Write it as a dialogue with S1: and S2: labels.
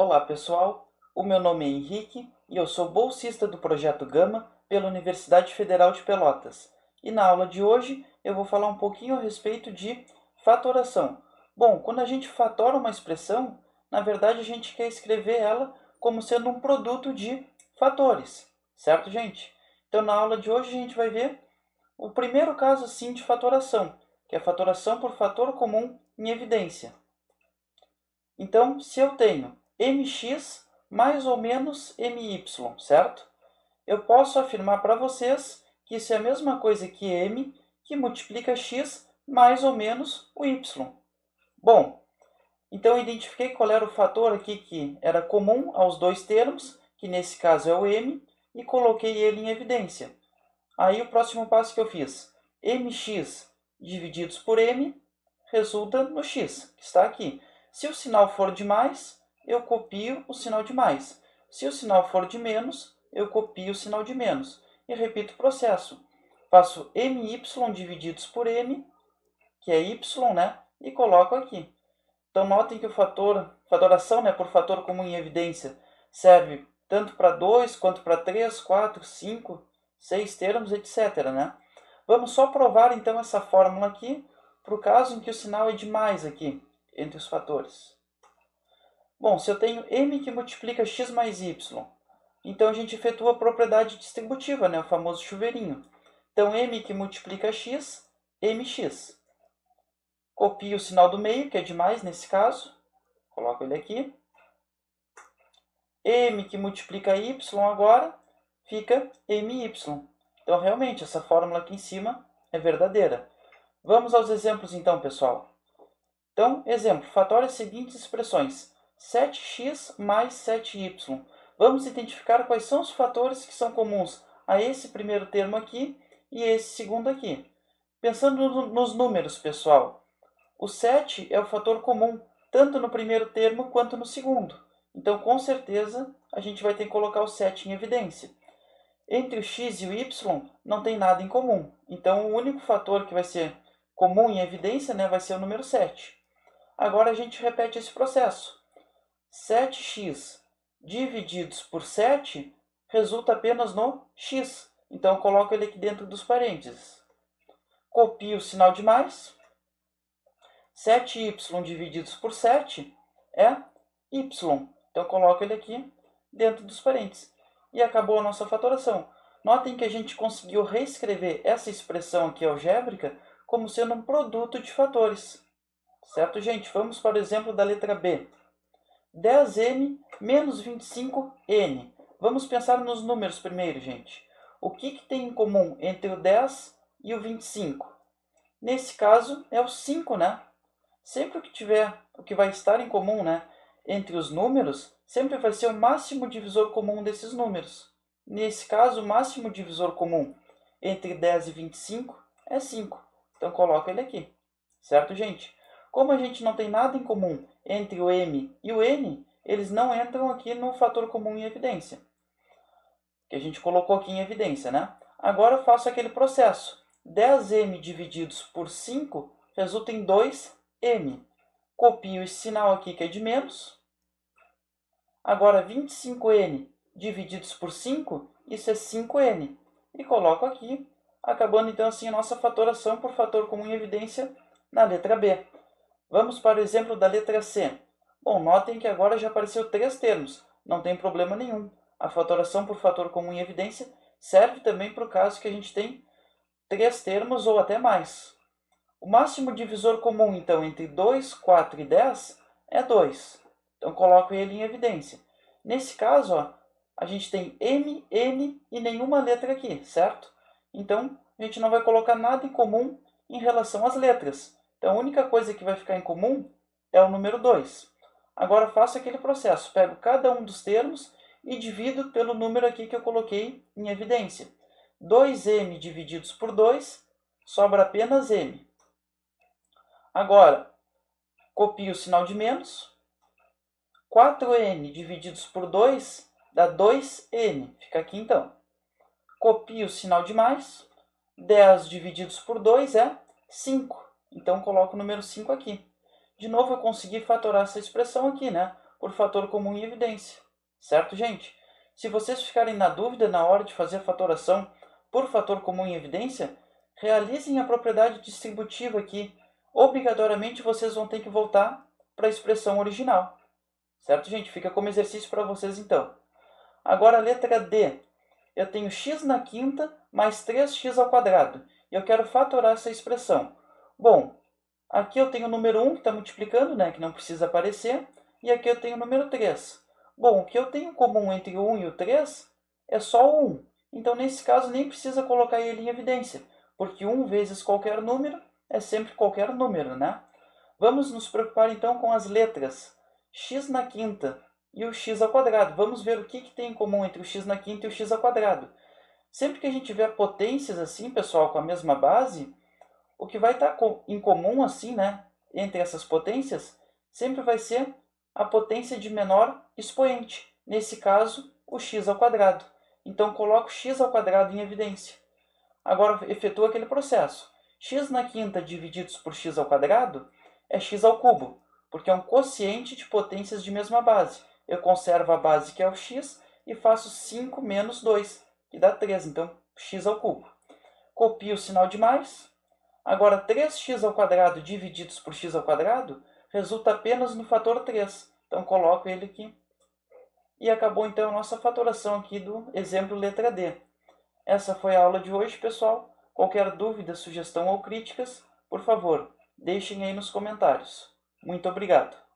S1: Olá pessoal, o meu nome é Henrique e eu sou bolsista do Projeto Gama pela Universidade Federal de Pelotas. E na aula de hoje eu vou falar um pouquinho a respeito de fatoração. Bom, quando a gente fatora uma expressão, na verdade a gente quer escrever ela como sendo um produto de fatores, certo gente? Então na aula de hoje a gente vai ver o primeiro caso sim de fatoração, que é a fatoração por fator comum em evidência. Então, se eu tenho mx mais ou menos my, certo? Eu posso afirmar para vocês que isso é a mesma coisa que m que multiplica x mais ou menos o y. Bom, então eu identifiquei qual era o fator aqui que era comum aos dois termos, que nesse caso é o m, e coloquei ele em evidência. Aí o próximo passo que eu fiz, mx divididos por m resulta no x, que está aqui. Se o sinal for de mais, eu copio o sinal de mais. Se o sinal for de menos, eu copio o sinal de menos. E repito o processo. Faço my divididos por m, que é y, né? E coloco aqui. Então, notem que o fatoração, né, por fator comum em evidência serve tanto para 2, quanto para 3, 4, 5, 6 termos, etc. Né? Vamos só provar, então, essa fórmula aqui para o caso em que o sinal é de mais aqui, entre os fatores. Bom, se eu tenho m que multiplica x mais y, então a gente efetua a propriedade distributiva, né, o famoso chuveirinho. Então, m que multiplica x, mx. Copio o sinal do meio, que é de mais nesse caso. Coloco ele aqui. M que multiplica y agora fica my. Então, realmente, essa fórmula aqui em cima é verdadeira. Vamos aos exemplos então, pessoal. Então, exemplo, fatore as seguintes expressões. 7x mais 7y. Vamos identificar quais são os fatores que são comuns a esse primeiro termo aqui e esse segundo aqui. Pensando nos números, pessoal, o 7 é o fator comum tanto no primeiro termo quanto no segundo. Então, com certeza, a gente vai ter que colocar o 7 em evidência. Entre o x e o y não tem nada em comum. Então, o único fator que vai ser comum em evidência, né, vai ser o número 7. Agora a gente repete esse processo. 7x divididos por 7 resulta apenas no x. Então, eu coloco ele aqui dentro dos parênteses. Copio o sinal de mais. 7y divididos por 7 é y. Então, eu coloco ele aqui dentro dos parênteses. E acabou a nossa fatoração. Notem que a gente conseguiu reescrever essa expressão aqui algébrica como sendo um produto de fatores. Certo, gente? Vamos para o exemplo da letra B. 10n menos 25n. Vamos pensar nos números primeiro, gente. O que tem em comum entre o 10 e o 25? Nesse caso, é o 5, né? Sempre o que vai estar em comum, né, entre os números, sempre vai ser o máximo divisor comum desses números. Nesse caso, o máximo divisor comum entre 10 e 25 é 5. Então, coloco ele aqui. Certo, gente? Como a gente não tem nada em comum entre o m e o n, eles não entram aqui no fator comum em evidência, que a gente colocou aqui em evidência, né? Agora eu faço aquele processo. 10m divididos por 5 resulta em 2m. Copio esse sinal aqui que é de menos. Agora 25n divididos por 5, isso é 5n. E coloco aqui, acabando então assim a nossa fatoração por fator comum em evidência na letra B. Vamos para o exemplo da letra C. Bom, notem que agora já apareceu 3 termos. Não tem problema nenhum. A fatoração por fator comum em evidência serve também para o caso que a gente tem 3 termos ou até mais. O máximo divisor comum, então, entre 2, 4 e 10 é 2. Então, coloco ele em evidência. Nesse caso, ó, a gente tem M, N e nenhuma letra aqui, certo? Então, a gente não vai colocar nada em comum em relação às letras. Então, a única coisa que vai ficar em comum é o número 2. Agora, faço aquele processo. Pego cada um dos termos e divido pelo número aqui que eu coloquei em evidência. 2m divididos por 2, sobra apenas m. Agora, copio o sinal de menos. 4n divididos por 2 dá 2n. Fica aqui então. Copio o sinal de mais. 10 divididos por 2 é 5. Então, coloco o número 5 aqui. De novo, eu consegui fatorar essa expressão aqui, né? por fator comum em evidência. Certo, gente? Se vocês ficarem na dúvida na hora de fazer a fatoração por fator comum em evidência, realizem a propriedade distributiva aqui. Obrigatoriamente vocês vão ter que voltar para a expressão original. Certo, gente? Fica como exercício para vocês então. Agora a letra D. Eu tenho x na quinta mais 3x ao quadrado. E eu quero fatorar essa expressão. Bom, aqui eu tenho o número 1 que está multiplicando, né, que não precisa aparecer. E aqui eu tenho o número 3. Bom, o que eu tenho em comum entre o 1 e o 3 é só o 1. Então, nesse caso, nem precisa colocar ele em evidência, porque 1 vezes qualquer número é sempre qualquer número, né? Vamos nos preocupar, então, com as letras x na quinta e o x ao quadrado. Vamos ver o que tem em comum entre o x na quinta e o x ao quadrado. Sempre que a gente tiver potências assim, pessoal, com a mesma base, o que vai estar em comum assim, né, entre essas potências, sempre vai ser a potência de menor expoente. Nesse caso, o x ao quadrado. Então, coloco x ao quadrado em evidência. Agora, efetuo aquele processo. X na quinta divididos por x ao quadrado é x ao cubo, porque é um quociente de potências de mesma base. Eu conservo a base, que é o x, e faço 5 menos 2, que dá 3. Então, x ao cubo. Copio o sinal de mais. Agora, 3x ao quadrado divididos por x ao quadrado resulta apenas no fator 3. Então, coloco ele aqui. E acabou, então, a nossa fatoração aqui do exemplo letra D. Essa foi a aula de hoje, pessoal. Qualquer dúvida, sugestão ou críticas, por favor, deixem aí nos comentários. Muito obrigado.